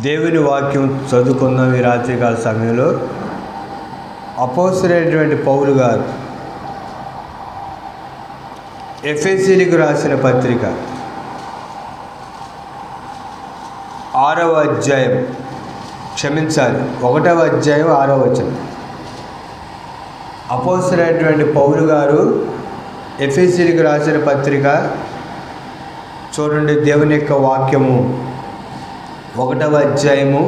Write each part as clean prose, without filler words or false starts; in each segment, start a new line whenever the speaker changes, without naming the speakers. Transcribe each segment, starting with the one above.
దేవుని వాక్యం చదువుకున్నాం ఈ రాత్రికాల సమయంలో. అపోస్తలుడైనటువంటి పౌలు గారు ఎఫెసీయులకు రాసిన పత్రిక 6వ అధ్యాయం, 1వ అధ్యాయం 6వ వచనం. అపోస్తలుడైనటువంటి పౌలు గారు ఎఫెసీయులకు రాసిన పత్రిక చూడండి. దేవుని యొక్క వాక్యము 1వ అధ్యాయము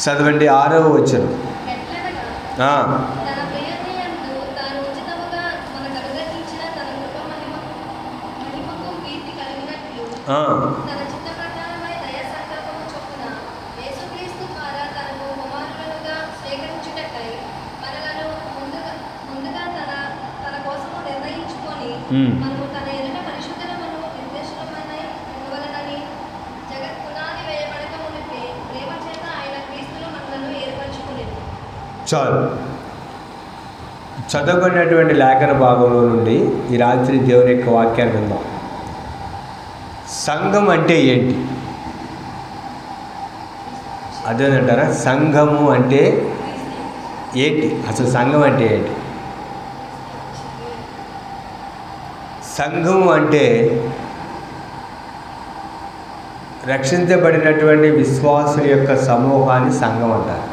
చదవండి 6వ వచనం. చాలు. చదవబడినటువంటి లేఖన భాగంలో నుండి ఈ రాత్రి దేవుని యొక్క వాక్యాన్ని విందాం. సంఘం అంటే ఏంటి? అదేనంటారా? సంఘము అంటే ఏంటి? అసలు సంఘం అంటే ఏంటి? సంఘము అంటే రక్షించబడినటువంటి విశ్వాసుల యొక్క సమూహాన్ని సంఘం అంటారు.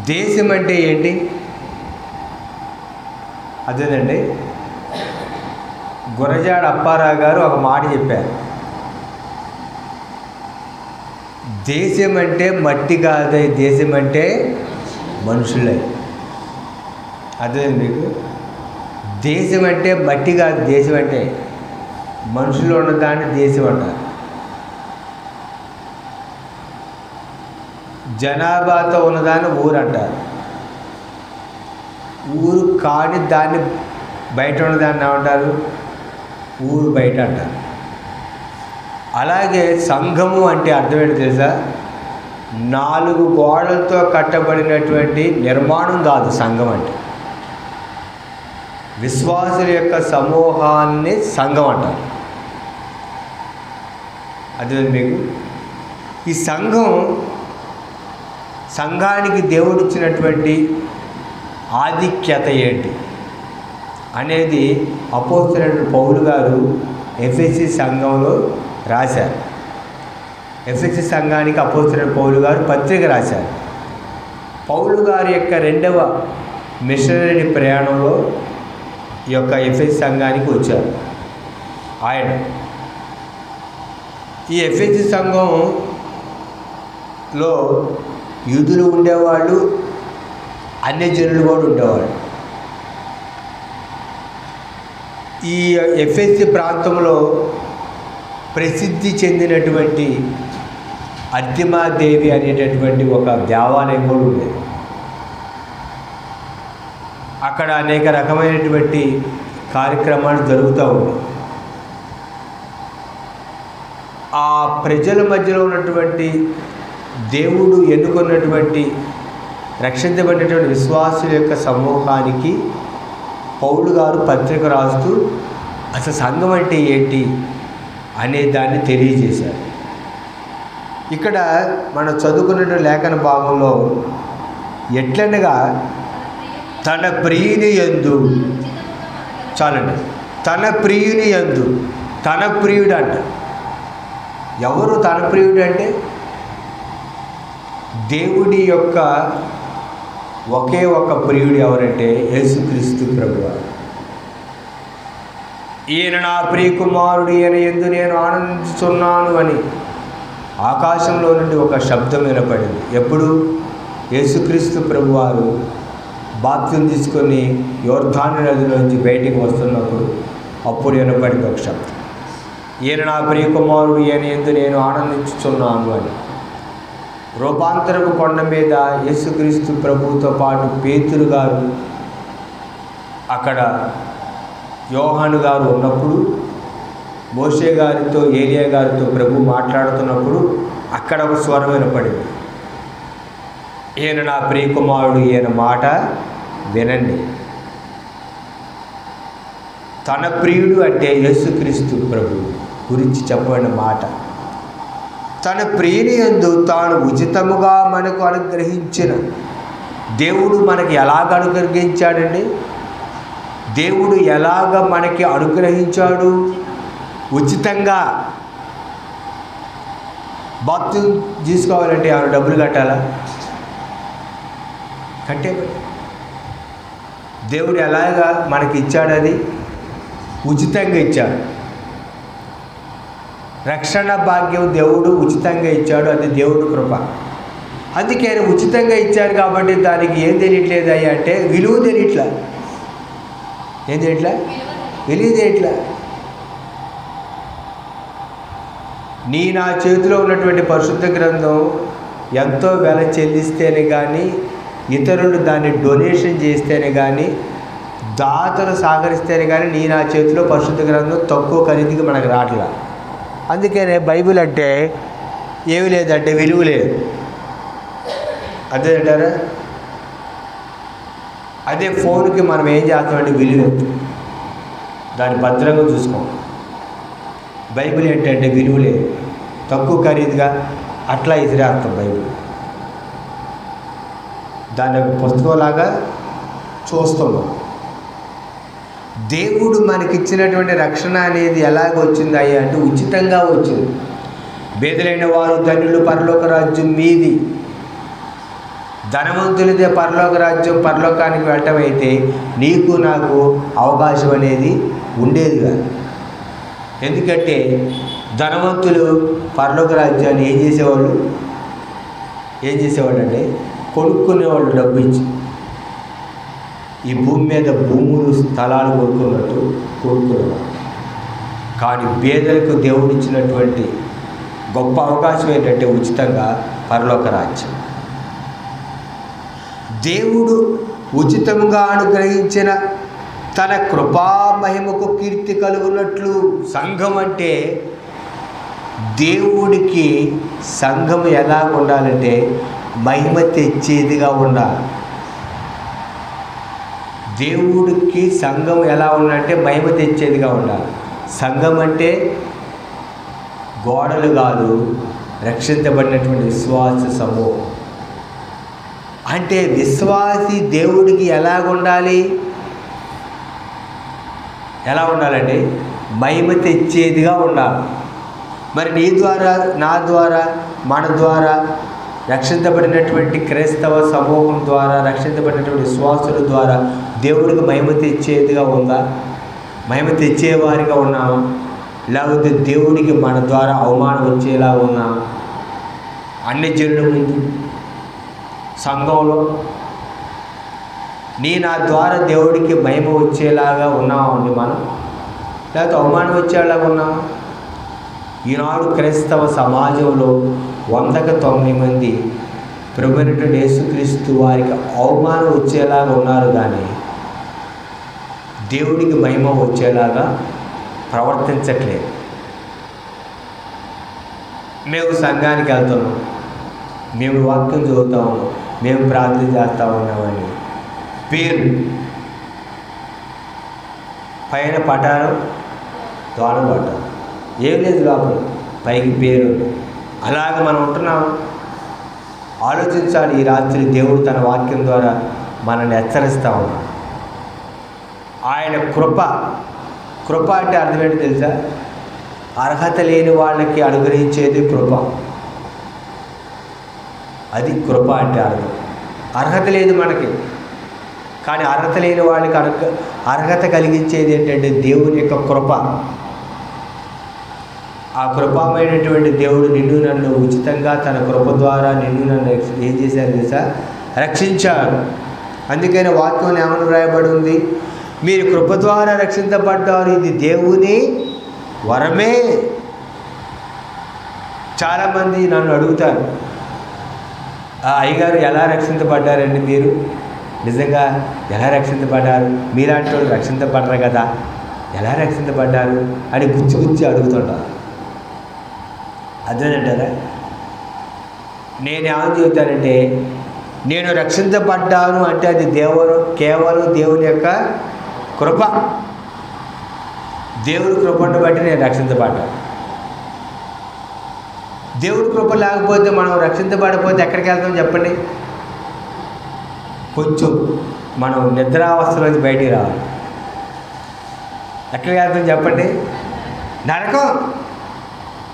దేశం అంటే ఏంటి? అదేనండి, గురజాడ అప్పారావు గారు ఒక మాట చెప్పారు. దేశం అంటే మట్టి కాదు, దేశం అంటే మనుషులే. అదే మీకు దేశం అంటే మట్టి కాదు, దేశం అంటే మనుషులు ఉన్నదాన్ని దేశం అంటారు. జనాభాతో ఉన్నదాన్ని ఊరు అంటారు. ఊరు కాని దాన్ని బయట ఉన్నదాన్ని ఏమంటారు? ఊరు బయట అంటారు. అలాగే సంఘము అంటే అర్థం ఏంటి తెలుసా? 4 గోడలతో కట్టబడినటువంటి నిర్మాణం కాదు సంఘం అంటే. విశ్వాసుల యొక్క సమూహాన్ని సంఘం అంటారు. అదే మీకు ఈ సంఘానికి దేవుడిచ్చినటువంటి ఆధిక్యత ఏంటి అనేది అపోస్తలుడైన పౌలు గారు ఎఫెసీ సంఘంలో రాశారు. ఎఫెసీ సంఘానికి అపోస్తలుడైన పౌలు గారు పత్రిక రాశారు. పౌలు గారి యొక్క 2వ మిషనరీ ప్రయాణంలో ఈ యొక్క ఎఫెసీ సంఘానికి వచ్చారు. ఆయన ఈ ఎఫెసీ సంఘంలో యూదులు ఉండేవాళ్ళు, అన్యజనులు కూడా ఉండేవాళ్ళు. ఈ ఎఫెసీ ప్రాంతంలో ప్రసిద్ధి చెందినటువంటి అర్తిమాదేవి అనేటటువంటి ఒక దేవాలయం కూడా ఉండేది. అక్కడ అనేక రకమైనటువంటి కార్యక్రమాలు జరుగుతూ ఉన్నాయి. ఆ ప్రజల మధ్యలో ఉన్నటువంటి దేవుడు ఎన్నుకున్నటువంటి రక్షించబడినటువంటి విశ్వాసుల యొక్క సమూహానికి పౌలు గారు పత్రిక రాస్తూ అసలు సంఘం అంటే ఏంటి అనే దాన్ని తెలియజేశారు. ఇక్కడ మనం చదువుకున్న లేఖన భాగంలో ఎట్లనగా తన ప్రియుని యందు, చాలండి, తన ప్రియుని యందు, తన ప్రియుడు అంట. ఎవరు తన ప్రియుడు అంటే? దేవుడి యొక్క ఒకే ఒక ప్రియుడు ఎవరంటే యేసుక్రీస్తు ప్రభువారు. ఈయన నా ప్రియకుమారుడు, ఈయన యందు నేను ఆనందించుచున్నాను అని ఆకాశంలో నుండి ఒక శబ్దం వినపడింది. ఎప్పుడు? యేసుక్రీస్తు ప్రభువారు బాప్తిసం తీసుకొని యోర్దాను నదిలోంచి బయటికి వస్తున్నప్పుడు అప్పుడు వినపడింది ఒక శబ్దం. ఈయన నా ప్రియకుమారుడు, ఈయన యందు నేను ఆనందించుచున్నాను అని. రూపాంతరపు కొండ మీద యేసుక్రీస్తు ప్రభువుతో పాటు పేతురు గారు, అక్కడ యోహాను గారు ఉన్నప్పుడు, మోషే గారితో, ఏలియా గారితో ప్రభు మాట్లాడుతున్నప్పుడు అక్కడ ఒక స్వరం వినపడింది. ఈయన నా ప్రియకుమారుడు, ఈయన మాట వినండి. తన ప్రియుడు అంటే యేసుక్రీస్తు ప్రభువు. గురించి చెప్పబడిన మాట. తన ప్రియుని యందు తాను ఉచితముగా మనకు అనుగ్రహించిన దేవుడు మనకి ఎలాగ అనుగ్రహించాడండి? దేవుడు ఎలాగ మనకి అనుగ్రహించాడు? ఉచితంగా. బాప్తిజం తీసుకోవాలంటే ఏమైనా డబ్బులు కట్టాలా? కట్టే దేవుడు ఎలాగా మనకి ఇచ్చాడు? అది ఉచితంగా ఇచ్చాడు. రక్షణ భాగ్యం దేవుడు ఉచితంగా ఇచ్చాడు. అది దేవుడు కృప. అందుకే ఉచితంగా ఇచ్చాడు కాబట్టి దానికి ఏం తెలియట్లేదు అయ్యా అంటే విలువ తెలియట్లా. ఏం తెలియట్లా? విలువ తెలియట్లా. నా చేతిలో ఉన్నటువంటి పరిశుద్ధ గ్రంథం ఎంతో వెల చెల్లిస్తేనే కానీ, ఇతరులు దాన్ని డొనేషన్ చేస్తేనే కానీ, దాతలు సహకరిస్తేనే కానీ నా చేతిలో పరిశుద్ధ గ్రంథం తక్కువ ఖరీదుకి మనకు రావట్లా. అందుకనే బైబిల్ అంటే ఏమి లేదంటే విలువ లేదు. అదే అంటారా? అదే ఫోన్కి మనం ఏం చేస్తామంటే విలువ, దాన్ని భద్రంగా చూసుకోం. బైబిల్ ఏంటంటే విలువ లేదు, తక్కువ ఖరీదుగా అట్లా ఇసిరేస్తాం బైబిల్. దాని ఒక పుస్తకంలాగా చూస్తున్నాం. దేవుడు మనకిచ్చినటువంటి రక్షణ అనేది ఎలాగ వచ్చింది అయ్యా అంటే ఉచితంగా వచ్చింది. బేదలైన వారు ధన్యులు, పరలోక రాజ్యం మీది. ధనవంతులదే పరలోక రాజ్యం, పరలోకానికి వెళ్ళటం అయితే నీకు నాకు అవకాశం అనేది ఉండేది కాదు. ఎందుకంటే ధనవంతులు పరలోక రాజ్యాన్ని ఏం చేసేవాళ్ళు అంటే కొనుక్కునేవాళ్ళు, డబ్బు ఇచ్చి. ఈ భూమి మీద భూములు, స్థలాలు కొనుక్కున్నట్టు కొనుక్కునేవాళ్ళు. కానీ పేదలకు దేవుడు ఇచ్చినటువంటి గొప్ప అవకాశం ఏంటంటే ఉచితంగా పరలోక రాజ్యం. దేవుడు ఉచితంగా అనుగ్రహించిన తన కృపా మహిమకు కీర్తి కలుగునట్లు. సంఘం అంటే దేవుడికి సంఘం ఎలా ఉండాలంటే మహిమ తెచ్చేదిగా ఉండాలి. దేవుడికి సంఘం ఎలా ఉండాలంటే మహిమ తెచ్చేదిగా ఉండాలి. సంఘం అంటే గోడలు కాదు, రక్షించబడినటువంటి విశ్వాస సమూహం. అంటే విశ్వాసి దేవుడికి ఎలాగుండాలి? ఎలా ఉండాలంటే మహిమ తెచ్చేదిగా ఉండాలి. మరి నీ ద్వారా, నా ద్వారా, మన ద్వారా రక్షించబడినటువంటి క్రైస్తవ సమూహం ద్వారా, రక్షించబడినటువంటి విశ్వాసుల ద్వారా దేవుడికి మహిమ తెచ్చేదిగా ఉందా? మహిమ తెచ్చేవారిగా ఉన్నామా? లేకపోతే దేవుడికి మన ద్వారా అవమానం వచ్చేలా ఉన్నామా? అన్ని జనుల ముందు సంఘంలో నా ద్వారా దేవుడికి మహిమ వచ్చేలాగా ఉన్నామండి మనం, లేకపోతే అవమానం వచ్చేలాగా ఉన్నామా? ఈనాడు క్రైస్తవ సమాజంలో 109 మంది ప్రభువైనటువంటి యేసుక్రీస్తు వారికి అవమానం వచ్చేలాగా ఉన్నారు, కానీ దేవుడికి మహిమ వచ్చేలాగా ప్రవర్తించట్లేదు. మేము సంఘానికి వెళ్తున్నాం, మేము వాక్యం చదువుతా ఉన్నాం, మేము ప్రార్థన చేస్తూ ఉన్నామని పేరు పైన పటారు, దోణం పట్టారు, ఏం లేదు లోపల, పైకి పేరు. అలాగ మనం ఉంటున్నాం. ఆలోచించాలి. ఈ రాత్రి దేవుడు తన వాక్యం ద్వారా మనల్ని హెచ్చరిస్తూ ఉన్నాడు. ఆయన కృప అంటే అర్థం ఏంటో తెలుసా? అర్హత లేని వాళ్ళకి అనుగ్రహించేది కృప. అది కృప అంటే అర్థం. అర్హత లేదు మనకి, కానీ అర్హత లేని వాళ్ళకి అర్హత కలిగించేది ఏంటంటే దేవుని యొక్క కృప. ఆ కృపమైనటువంటి దేవుడు నిన్ను నన్ను ఉచితంగా తన కృప ద్వారా నిన్ను నన్ను ఏం చేశారు తెలుసా? రక్షించారు. అందుకని వాక్యం ఏమని వ్రాయబడి ఉంది? మీరు కృప ద్వారా రక్షించబడ్డారు, ఇది దేవుని వరమే. చాలామంది నన్ను అడుగుతారు, అయ్యగారు ఎలా రక్షించబడ్డారండి? మీరు నిజంగా ఎలా రక్షించబడ్డారు? మీలాంటి వాళ్ళు రక్షించబడరు కదా, ఎలా రక్షించబడ్డారు అని గుచ్చి అడుగుతుంటారు. అదేనంటారా? నేనేమని చెబుతానంటే, నేను రక్షించబడ్డాను అంటే అది కేవలం దేవుని యొక్క కృప. దేవుడి కృపను బట్టి నేను రక్షించబడ్డాను. దేవుడి కృప లేకపోతే మనం రక్షించబడిపోతే ఎక్కడికి వెళ్తాం చెప్పండి? కొంచెం మనం నిద్రావస్థలోంచి బయటికి రావాలి. ఎక్కడికి వెళ్తాం చెప్పండి? నరకం.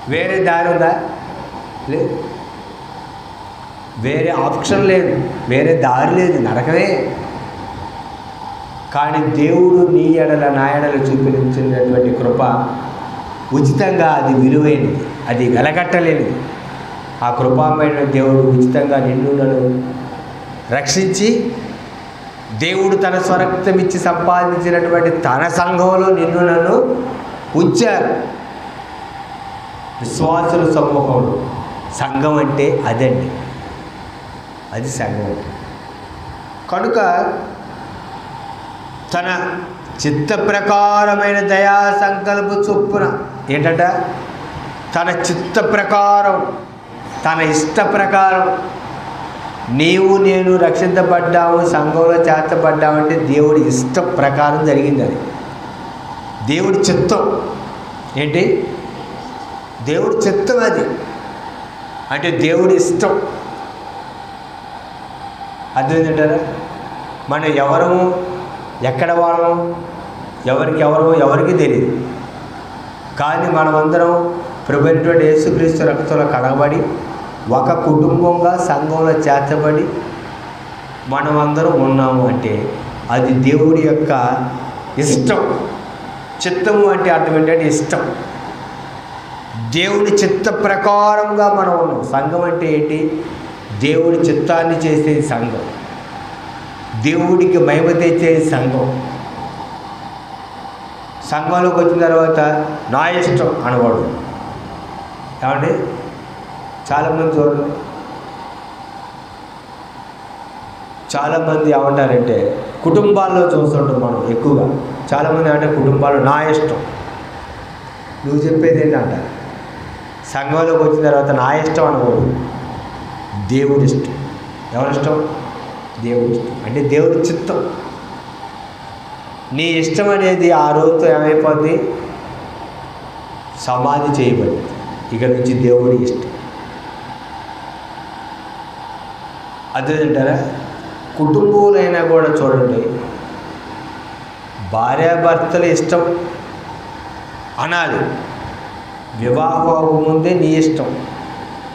వేరే దారి ఉందా? లేదు. వేరే ఆప్షన్ లేదు, వేరే దారి లేదు, నరకమే. కానీ దేవుడు నీ ఎడల నా ఎడల చూపించినటువంటి కృప ఉచితంగా, అది విలువైనది, అది వెలగట్టలేనిది. ఆ కృపామైన దేవుడు ఉచితంగా నిన్ను నన్ను రక్షించి, దేవుడు తన స్వరక్తం ఇచ్చి సంపాదించినటువంటి తన సంఘంలో నిన్ను నన్ను ఉంచారు. విశ్వాసుల సమూహంలో. సంఘం అంటే అదండి, అది సంఘం అంటే. కనుక తన చిత్త ప్రకారమైన దయా సంకల్ప చొప్పున ఏంటంట? తన చిత్త ప్రకారం, తన ఇష్ట ప్రకారం నీవు నేను రక్షించబడ్డాము, సంఘంలో చేర్చబడ్డామంటే దేవుడి ఇష్ట ప్రకారం జరిగింది. అది దేవుడి చిత్తం. ఏంటి? దేవుడి చిత్తం. అది అంటే దేవుడి ఇష్టం. అర్థమైందంటారా? మనం ఎవరము, ఎక్కడ వాళ్ళము, ఎవరికి తెలియదు. కానీ మనమందరం ప్రభువైనటువంటి యేసుక్రీస్తు రక్తంలో కడగబడి ఒక కుటుంబంగా సంఘంలో చేర్చబడి మనమందరం ఉన్నాము అంటే అది దేవుడి యొక్క ఇష్టం. చిత్తము అంటే అర్థం ఏంటంటే ఇష్టం. దేవుడి చిత్త ప్రకారంగా మనం ఉన్నాం. సంఘం అంటే ఏంటి? దేవుడి చిత్తాన్ని చేసేది సంఘం, దేవుడికి మహిమ తెచ్చేది సంఘం. సంఘంలోకి వచ్చిన తర్వాత నా ఇష్టం అనవాడు. ఏమండి? చాలామంది చూడండి, చాలామంది ఏమంటారంటే కుటుంబాల్లో చూస్తుంటాం మనం ఎక్కువగా. చాలామంది అంటే కుటుంబాల్లో నా ఇష్టం, నువ్వు చెప్పేది ఏంటంటారు. సంఘంలోకి వచ్చిన తర్వాత నా ఇష్టం అనకూడదు, దేవుడి ఇష్టం. ఎవరి ఇష్టం? దేవుడి ఇష్టం. అంటే దేవుడి చిత్తం. నీ ఇష్టం అనేది ఆ రోజుతో ఏమైపోద్ది? సమాధి చేయబడింది. ఇక నుంచి దేవుడి ఇష్టం. అదేంటారా? కుటుంబాలైనా కూడా చూడండి, భార్యాభర్తల ఇష్టం అనాలి. వివాహం ముందే నీ ఇష్టం,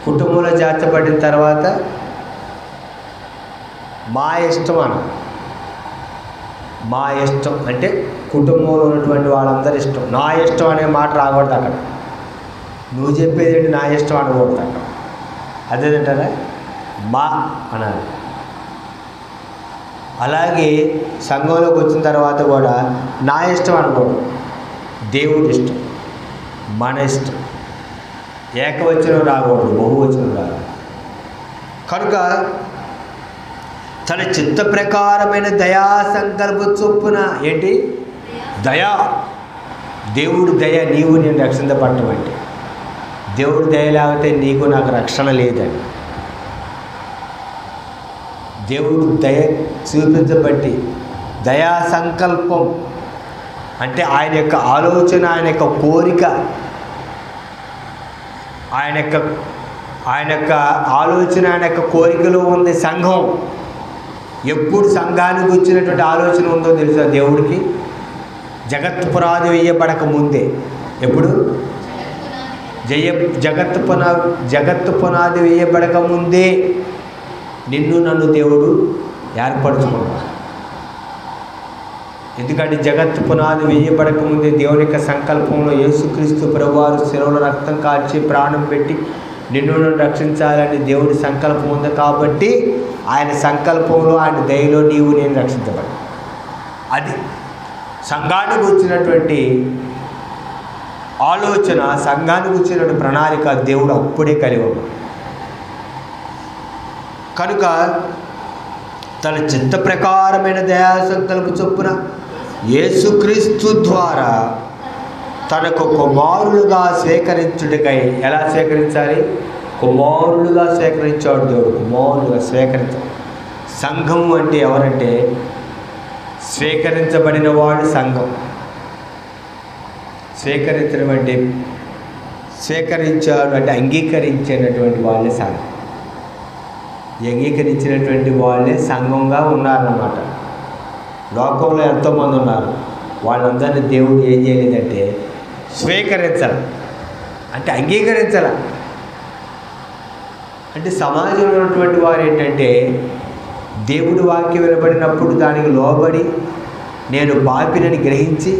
కుటుంబంలో చేర్చబడిన తర్వాత మా ఇష్టం అనాలి. మా ఇష్టం అంటే కుటుంబంలో ఉన్నటువంటి వాళ్ళందరి ఇష్టం. నా ఇష్టం అనే మాట రాకూడదు అక్కడ. నువ్వు చెప్పేది ఏంటి? నా ఇష్టం అనకూడదు అక్కడ. అదేంటారా? మా అనాలి. అలాగే సంఘంలోకి వచ్చిన తర్వాత కూడా నా ఇష్టం అనకూడదు, దేవుడి ఇష్టం, మన ఇష్టం. ఏకవచనం రాకూడదు, బహువచనం రాదు. కనుక తన చిత్త ప్రకారమైన దయా సంకల్ప చొప్పున ఏంటి? దయా. దేవుడు దయ. నీవు నేను రక్షించబడటం అంటే దేవుడు దయ లేకపోతే నీకు నాకు రక్షణ లేదండి. దేవుడు దయ చూపించబట్టి, దయా సంకల్పం అంటే ఆయన యొక్క ఆలోచన, ఆయన యొక్క కోరిక, ఆయన యొక్క ఆలోచన, ఆయన యొక్క కోరికలో ఉంది సంఘం. ఎప్పుడు సంఘానికి వచ్చినటువంటి ఆలోచన ఉందో తెలుసా దేవుడికి? జగత్ పునాది వేయబడక ముందే. ఎప్పుడు? జగత్తు పునాది వేయబడక ముందే నిన్ను నన్ను దేవుడు ఏర్పరచుకున్నాడు. ఎందుకంటే జగత్తు పునాది వేయబడక ముందే దేవుని యొక్క సంకల్పంలో యేసుక్రీస్తు ప్రభువారు శిలువలో రక్తం కార్చి ప్రాణం పెట్టి నిన్ను నన్ను రక్షించాలని దేవుడి సంకల్పం ఉంది. కాబట్టి ఆయన సంకల్పంలో, ఆయన దయలో నీవు నేను రక్షించబడి, అది సంఘానికి వచ్చినటువంటి ఆలోచన, సంఘానికి వచ్చినటువంటి ప్రణాళిక దేవుడు అప్పుడే కలిగి. కనుక తన చిత్త ప్రకారమైన దయా సంకల్ప చొప్పున యేసుక్రీస్తు ద్వారా తనకు కుమారులుగా స్వీకరించుటకై, ఎలా స్వీకరించాలి? కుమారులుగా స్వీకరించాడు దేవుడు. కుమారులుగా స్వీకరించాడు. సంఘం అంటే ఎవరంటే స్వీకరించబడిన వాడు సంఘం. స్వీకరించడం అంటే స్వీకరించారు అంటే అంగీకరించినటువంటి వాళ్ళే సంఘం. అంగీకరించినటువంటి వాళ్ళే సంఘంగా ఉన్నారన్నమాట. లోకంలో ఎంతోమంది ఉన్నారు, వాళ్ళందరినీ దేవుడు ఏం చేయలేదంటే స్వీకరించాలి, అంటే అంగీకరించాలి. అంటే సమాజంలో ఉన్నటువంటి వారు ఏంటంటే దేవుడి వాక్యం వినబడినప్పుడు దానికి లోబడి నేను పాపినని గ్రహించి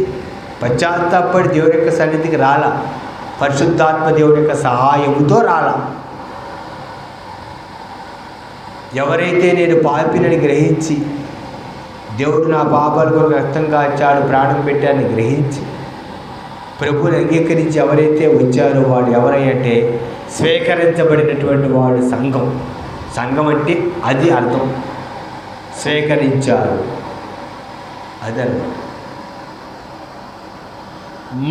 పశ్చాత్తాపడి దేవుడి యొక్క సన్నిధికి రాలా, పరిశుద్ధాత్మ దేవుడి యొక్క సహాయంతో రాలా. ఎవరైతే నేను పాపినని గ్రహించి దేవుడు నా పాపాల కొరకు రక్తం కాచాడు, ప్రాణం పెట్టాడని గ్రహించి ప్రభువుని అంగీకరించి ఎవరైతే వచ్చారో వాడు ఎవరంటే స్వీకరించబడినటువంటి వాడు సంఘం. సంఘం అంటే అది అర్థం, స్వీకరించారు అది అర్థం.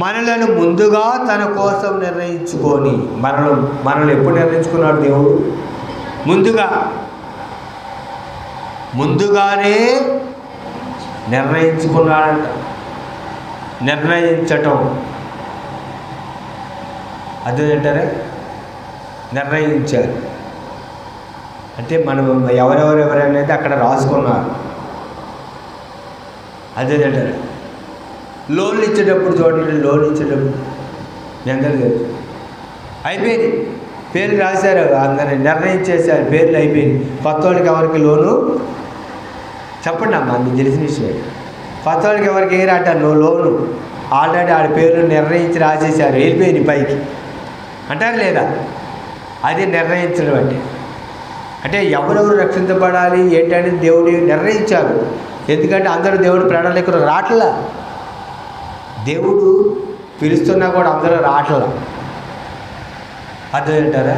మనలను ముందుగా తన కోసం నిర్ణయించుకొని, మనల్ని ఎప్పుడు నిర్ణయించుకున్నాడు దేవుడు? ముందుగానే నిర్ణయించుకున్నాడంట. నిర్ణయించటం అదేంటారా? నిర్ణయించారు అంటే మనం ఎవరెవరైతే అక్కడ రాసుకున్నారు. అదేంటారా? లోన్లు ఇచ్చేటప్పుడు చూడండి, లోన్ ఇచ్చేటప్పుడు మీ అందరికీ తెలుసు, అయిపోయింది, పేర్లు రాశారు, అందరినీ నిర్ణయించేశారు, పేర్లు అయిపోయింది. కొత్త వాళ్ళకి ఎవరికి లోను చెప్పండి అమ్మా, మీకు తెలిసిన విషయం. కొత్త వాళ్ళకి ఎవరికి అంటారు లోను, ఆల్రెడీ ఆడ పేర్లు నిర్ణయించి రాసేసారు, వెళ్ళిపోయింది పైకి అంటారు లేదా? అది నిర్ణయించడం అంటే ఎవరెవరు రక్షించబడాలి ఏంటని దేవుడు నిర్ణయించారు. ఎందుకంటే అందరూ దేవుడి ప్రణాళికలు రావట్లా, దేవుడు పిలుస్తున్నా కూడా అందరూ రావట్లా. అదేంటారా?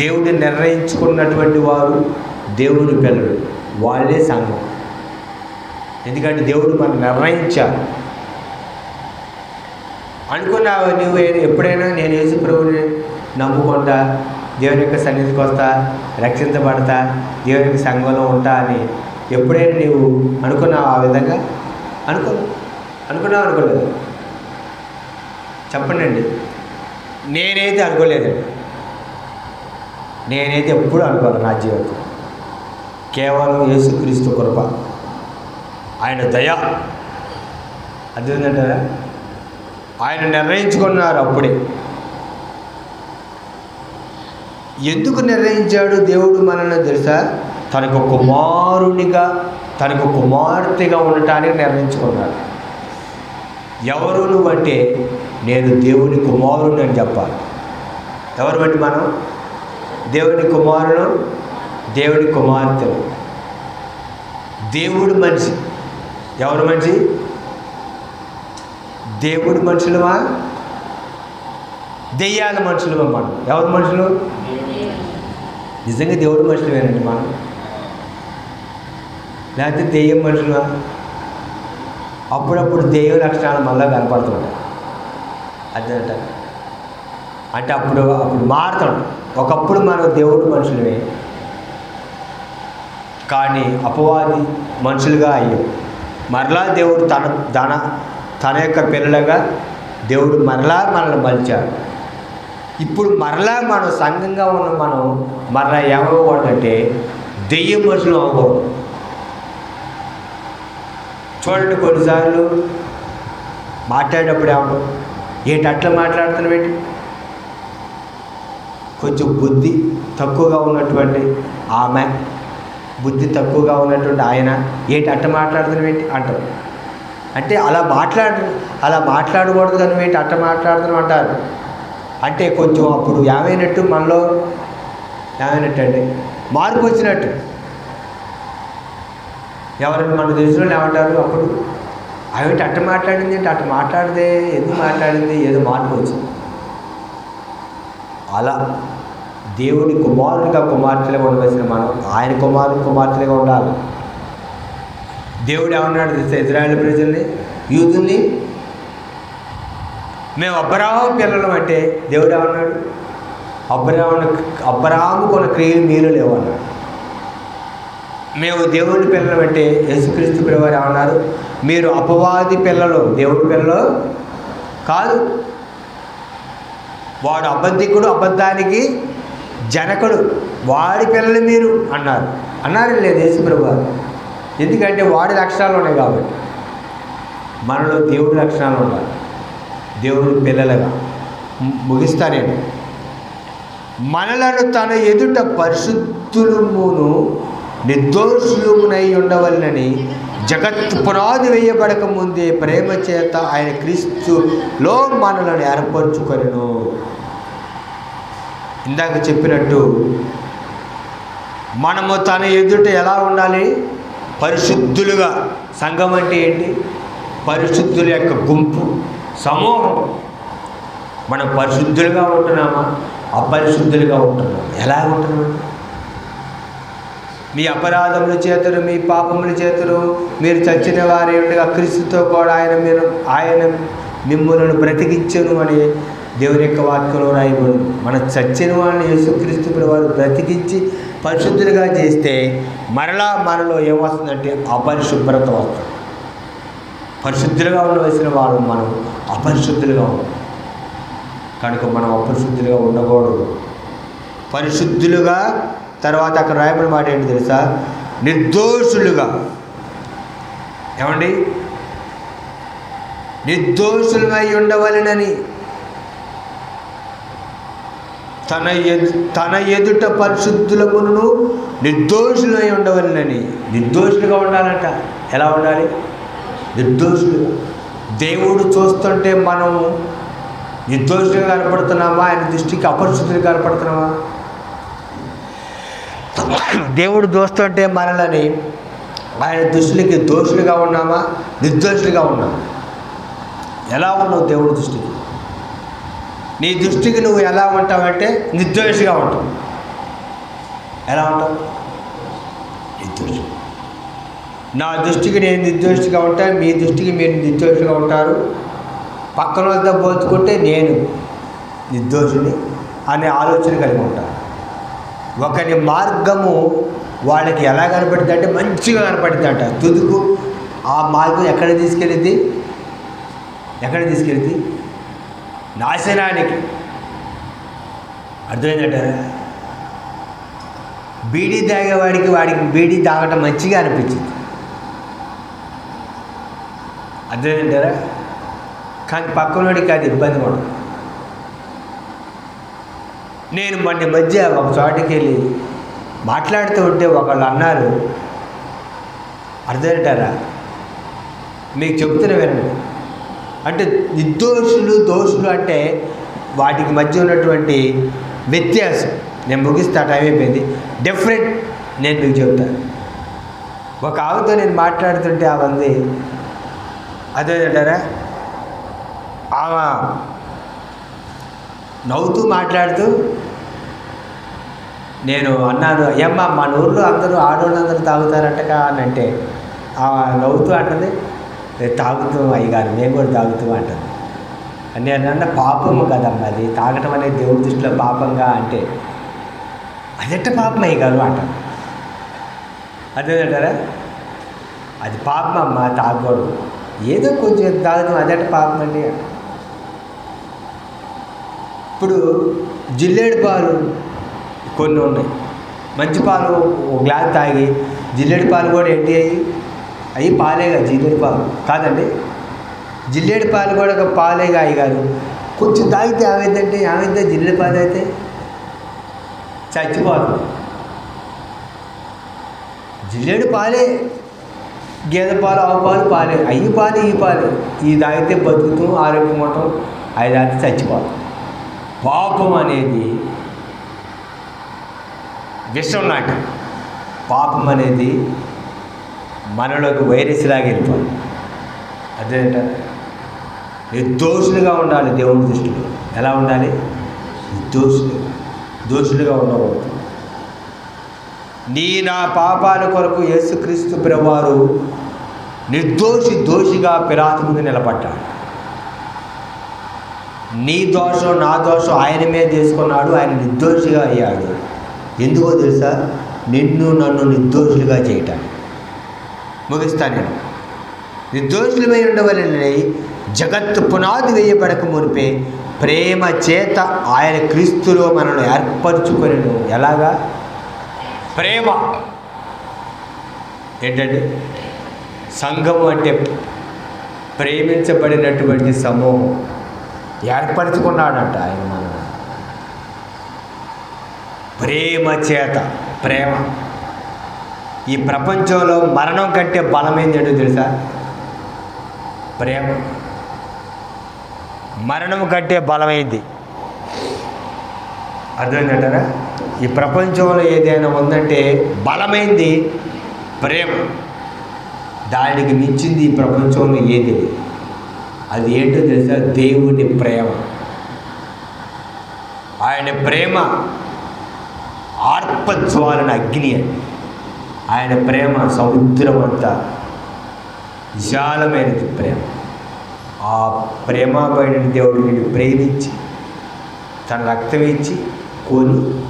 దేవుడు నిర్ణయించుకున్నటువంటి వారు దేవుని పిల్లలు, వాళ్ళే సంఘం. ఎందుకంటే దేవుడు మనం నిర్ణయించారు. అనుకున్నావు నువ్వు ఎప్పుడైనా నేను యేసు ప్రభువుని నమ్ముకుంటా, దేవుని యొక్క సన్నిధికి వస్తా, రక్షించబడతా, దేవుని యొక్క సంఘంలో ఉంటా అని ఎప్పుడైనా నీవు అనుకున్నావు? ఆ విధంగా అనుకోలేదు? చెప్పండి. నేనైతే అనుకోలేదండి. నేనైతే ఎప్పుడు అనుకోను నా జీవితం. కేవలం యేసుక్రీస్తు కృప, ఆయన దయ. అదేంటంటారా? ఆయన నిర్ణయించుకున్నారు అప్పుడే. ఎందుకు నిర్ణయించాడు దేవుడు మనల్ని తెలుసా? తనకు కుమారునిగా, తనకు కుమార్తెగా ఉండటానికి నిర్ణయించుకున్నాడు. ఎవరు నువ్వంటే నేను దేవుని కుమారుని అని చెప్పాలి. ఎవరు బట్టి మనం? దేవుని కుమారుడు, దేవుని కుమార్తెలు. దేవుడు మనిషి. ఎవరు మనిషి? దేవుడు మనుషులమా, దెయ్యాల మనుషులమా? మనం ఎవరు మనుషులు? నిజంగా దేవుడు మనుషులమేనండి మనం, లేకపోతే దెయ్యం మనుషులమా? అప్పుడప్పుడు దెయ్యం లక్షణాలు మళ్ళీ కనపడుతుంటాయి. అదేంట అంటే అప్పుడు మారుతాడు. ఒకప్పుడు మనం దేవుడు మనుషులమే, కానీ అపవాది మనుషులుగా అయ్యాం. మరలా దేవుడు తన యొక్క పిల్లలుగా దేవుడు మరలా మనల్ని మలిచాడు. ఇప్పుడు మరలా మనం సంఘంగా ఉన్న మనం మరలా ఏమవ్వకూడదంటే దెయ్యం మనుషులు అవ్వకూడదు. చూడండి, కొన్నిసార్లు మాట్లాడేటప్పుడు ఏమన్నా ఏంటి అట్లా మాట్లాడుతున్నావేంటి? కొంచెం బుద్ధి తక్కువగా ఉన్నటువంటి ఆమె, బుద్ధి తక్కువగా ఉన్నటువంటి ఆయన ఏంటి అట్ట మాట్లాడుతున్నావేంటి అంటారు. అంటే అలా మాట్లాడకూడదు కానీ ఏంటి అట్ట మాట్లాడుతున్నాం అంటారు. అంటే కొంచెం అప్పుడు ఏమైనట్టు, మనలో ఏమైనట్టు అంటే మార్పు వచ్చినట్టు. ఎవరైనా మన తెలిసిన ఏమంటారు అప్పుడు, అవేంటి అట్ట మాట్లాడింది ఏంటి, అట్ట మాట్లాడితే ఎందుకు మాట్లాడింది, ఏదో మార్పు వచ్చింది. అలా దేవుడి కుమారుడిగా కుమార్తెలుగా ఉండవలసిన మనం ఆయన కుమార్తెలుగా ఉండాలి. దేవుడు ఏమన్నాడు తెలుసా? ఇజ్రాయేల్ ప్రజల్ని, యూదుల్ని, మేము అబ్రాహాము పిల్లలు అంటే దేవుడు ఏమన్నాడు? అబ్రాహాము కొన్న క్రియలు మీరు లేవన్నాడు. మేము దేవుడి పిల్లలు అంటే యేసుక్రీస్తు ప్రభువారు ఏమన్నారు? మీరు అపవాది పిల్లలు, దేవుడి పిల్లలు కాదు. వాడు అబద్ధికుడు, అబద్ధానికి జనకుడు, వాడి పిల్లలు మీరు అన్నారు లేదు యేసుప్రభు వారు. ఎందుకంటే వాడి లక్షణాలు ఉన్నాయి కాబట్టి. మనలో దేవుడి లక్షణాలు ఉండాలి, దేవుడి పిల్లలుగా. ముగిస్తా నేను. మనలను తన ఎదుట పరిశుద్ధులమును నిర్దోషులమునై ఉండవలనని జగత్తు పునాది వేయబడక ముందే ప్రేమ చేత ఆయన క్రీస్తులో మనలను ఏర్పరచుకొనెను. ఇందాక చెప్పినట్టు మనము తన ఎదుట ఎలా ఉండాలి? పరిశుద్ధులుగా. సంఘం అంటే ఏంటి? పరిశుద్ధుల యొక్క గుంపు, సమూహం. మనం పరిశుద్ధులుగా ఉంటున్నామా, అపరిశుద్ధులుగా ఉంటున్నామా? ఎలా ఉంటున్నాం? మీ అపరాధముల చేతను, మీ పాపముల చేతను మీరు చచ్చిన వారి ఉండగా క్రీస్తుతో కూడా ఆయన మిమ్ములను బ్రతికించను అని దేవుని యొక్క వాక్యంలో రాయబడు. మన చచ్చిన వారిని యేసుక్రీస్తు వారు బ్రతికించి పరిశుద్ధులుగా చేస్తే మరలా మనలో ఏమొస్తుందంటే అపరిశుభ్రత వస్తుంది. పరిశుద్ధులుగా ఉండవలసిన వారు మనం అపరిశుద్ధులుగా ఉంటాం. కనుక మనం అపరిశుద్ధులుగా ఉండకూడదు, పరిశుద్ధులుగా. తర్వాత అక్కడ రాయబడిన మాట ఏంటి తెలుసా? నిర్దోషులుగా. ఏమండి? నిర్దోషులమై ఉండవలెనని తన ఎదుట పరిశుద్ధులమును నిర్దోషులమై ఉండవలెనని. నిర్దోషులుగా ఉండాలంట. ఎలా ఉండాలి? నిర్దోషులుగా. దేవుడు చూస్తుంటే మనం నిర్దోషులుగా కనపడుతున్నామా? ఆయన దృష్టికి అపరిశుద్ధులుగా కనపడుతున్నామా? దేవుడు చూస్తుంటే మనల్ని ఆయన దృష్టికి దోషులుగా ఉన్నామా, నిర్దోషులుగా ఉన్నామా? ఎలా ఉన్నావు దేవుడి దృష్టికి? నీ దృష్టికి నువ్వు ఎలా ఉంటావంటే నిర్దోషిగా ఉంటావు. ఎలా ఉంటావు? నిర్దోషి. నా దృష్టికి నేను నిర్దోషిగా ఉంటాను, మీ దృష్టికి మీరు నిర్దోషిగా ఉంటారు. పక్కన వాళ్ళతో పోల్చుకుంటే నేను నిర్దోషిని అనే ఆలోచన కలిగి ఉంటాను. ఒకరి మార్గము వాళ్ళకి ఎలా కనపడుతుంది అంటే మంచిగా కనపడుతుంది అంట. తుదుకు ఆ మార్గం ఎక్కడ తీసుకెళ్ళింది? నాశనానికి. అర్థమైందంటారా? బీడీ తాగేవాడికి బీడీ తాగటం మంచిగా అనిపించింది. అర్థమైందంటారా? కానీ పక్కనోడికి అది ఇబ్బంది కూడా. నేను మొన్న మధ్య ఒక చోటుకి వెళ్ళి మాట్లాడుతూ ఉంటే ఒకళ్ళు అన్నారు, అర్థమంటారా? మీకు చెప్తున్న వినండి. అంటే నిర్దోషులు, దోషులు అంటే వాటికి మధ్య ఉన్నటువంటి వ్యత్యాసం. నేను ముగిస్తా, టైం అయిపోయింది. డిఫరెంట్ నేను మీకు చెప్తాను. ఒక ఆవిడతో నేను మాట్లాడుతుంటే ఆ మంది అదేంటారా, ఆమె నవ్వుతూ మాట్లాడుతూ నేను అన్నాను, ఏమ్మా మన ఊళ్ళో అందరూ ఆడవాళ్ళందరూ తాగుతారంటగా అని అంటే నవ్వుతూ అంటుంది, తాగుతూ అయ్యగారు మేము కూడా తాగుతూ అంటుంది. నేను అన్న పాపము కదమ్మా అది, తాగటం అనేది దేవుడి దృష్టిలో పాపంగా అంటే అదెట్ట పాపం అయ్యగారు అంటాను. అదేంటారా? అది పాపం అమ్మ, తాగకూడదు. ఏదో కొంచెం తాగుతాం, అదెట్ట పాపం అండి. ఇప్పుడు జిల్లేడు పాలు కొన్ని ఉన్నాయి. మంచి పాలు ఒక గ్లాస్ తాగి జిల్లేడు పాలు కూడా ఏంటి అవి పాలేగా, జిల్లేడు పాలు కాదండి. జిల్లేడు పాలు కూడా ఒక పాలేగా అయ్యారు. కొంచెం తాగితే ఏమైందంటే జిల్లేడు పాలు అయితే చచ్చిపోతుంది. జిల్లేడు పాలే, గేదె పాలు, ఆవు పాలు పాలే. అయ్యి పాలు, ఈ పాలు. ఈ తాగితే బతుకుతాం, ఆరోగ్యం ఉంటాం. అవి తాగితే చచ్చిపోతాం. పాపం అనేది విషం నాటి. పాపం అనేది మనలోకి వైరస్ లాగా వెళ్ళిపోవాలి. అదేంట నిర్దోషులుగా ఉండాలి దేవుని దృష్టిలో. ఎలా ఉండాలి? దోషులుగా ఉండకూడదు. నా పాపాల కొరకు యేసుక్రీస్తు ప్రభువారు దోషిగా పిలాతు ముందు నిలబడ్డాడు. నీ దోషం నా దోషం ఆయన మీద చేసుకున్నాడు. ఆయన నిర్దోషిగా అయ్యాడు. ఎందుకో తెలుసా? నన్ను నిర్దోషులుగా చేయటానికి. ముగిస్తాను నేను. నిర్దోషులమై ఉండవలెనని జగత్తు పునాది వేయబడక మునిపే ప్రేమ చేత ఆయన క్రీస్తులో మనల్ని ఏర్పరచుకొనెను. ఎలాగా? ప్రేమ. ఏంటంటే సంఘము అంటే ప్రేమించబడినటువంటి సమూహం. ఏర్పరచుకున్నాడంట ఆయన మనల్ని ప్రేమ చేత. ప్రేమ. ఈ ప్రపంచంలో మరణం కంటే బలమైంది ఏంటో తెలుసా? ప్రేమ. మరణం కంటే బలమైంది. అర్థమైందంటారా? ఈ ప్రపంచంలో ఏదైనా ఉందంటే బలమైంది ప్రేమ. దానికి మించింది ఈ ప్రపంచంలో ఏది? అది ఏంటో తెలుసా? దేవుని ప్రేమ. ఆయన ప్రేమ ఆర్పజ్వాలన అగ్ని అని. ఆయన ప్రేమ సముద్రం అంతా విశాలమైనది ప్రేమ. ఆ ప్రేమపైన దేవుడు నిన్ను ప్రేమించి తన రక్తం ఇచ్చి కొని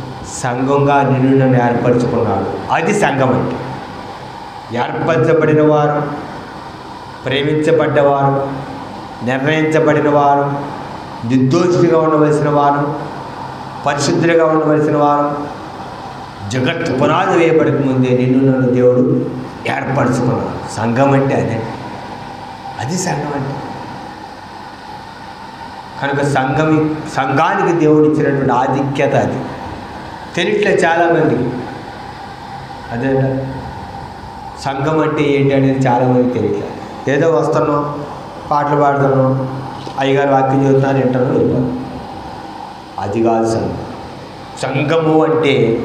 సంఘంగా నిన్ను నన్ను ఏర్పరచుకున్నాడు. అది సంఘం అంటే. ఏర్పరచబడిన వారు, ప్రేమించబడ్డవారు, నిర్ణయించబడిన వారు, నిర్దోషిగా ఉండవలసిన వారు, పరిశుద్ధులుగా ఉండవలసిన వారు, జగత్ పునాది వేయబడక ముందే నిన్ను నన్ను దేవుడు ఏర్పరచుకున్నాడు. సంఘం అంటే అదే. అది సంఘం అంటే. కనుక సంఘానికి దేవుడు ఇచ్చినటువంటి ఆధిక్యత అది తెలియట్లే చాలామందికి. అదే సంఘం అంటే ఏంటి అనేది చాలామందికి తెలియట్లేదు. ఏదో వస్తున్నాం, పాటలు పాడుతున్నాం, అయ్యగారు వాక్యం చదువుతున్నారు, వింటాను, వెళ్ళిపోతాం. అది కాదు సంఘం. సంఘము అంటే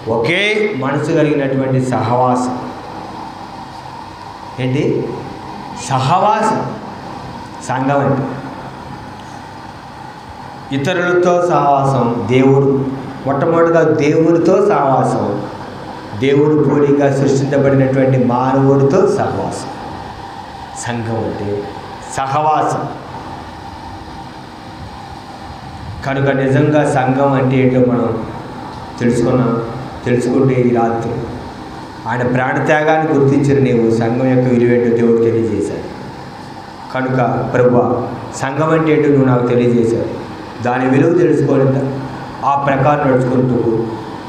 ఒకే మనసు కలిగినటువంటి సహవాసం. ఏంటి? సహవాసం. సంఘం అంటే ఇతరులతో సహవాసం. దేవుడు మొట్టమొదటిగా దేవుడితో సహవాసం. దేవుడు పోలిగా సృష్టించబడినటువంటి మానవుడితో సహవాసం. సంఘం అంటే సహవాసం. కనుక నిజంగా సంఘం అంటే ఏంటో మనం తెలుసుకుంటే ఈ రాత్రి ఆయన ప్రాణత్యాగాన్ని గుర్తించిన నీవు సంఘం యొక్క విలువేంటో దేవుడు తెలియజేశాడు. కనుక ప్రభువా, సంఘం అంటే ఏంటో నువ్వు నాకు తెలియజేశావు. దాని విలువ తెలుసుకోవాలి. ఆ ప్రకారం నడుచుకుంటూ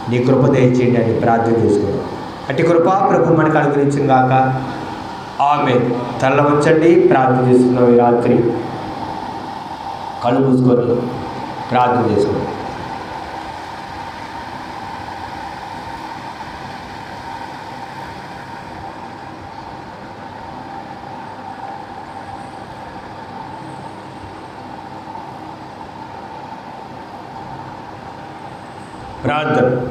నీ కృప దయచేయండి అని ప్రార్థన చేసుకున్నాం. అట్టి కృపా ప్రభు మనకు అనుగ్రహించిన గాక. ఆమేన్. తల వంచండి, ప్రార్థన చేసుకున్నాం. ఈ రాత్రి కళ్ళు మూసుకొని ప్రార్థన చేసుకున్నాం. ప్రార్థన.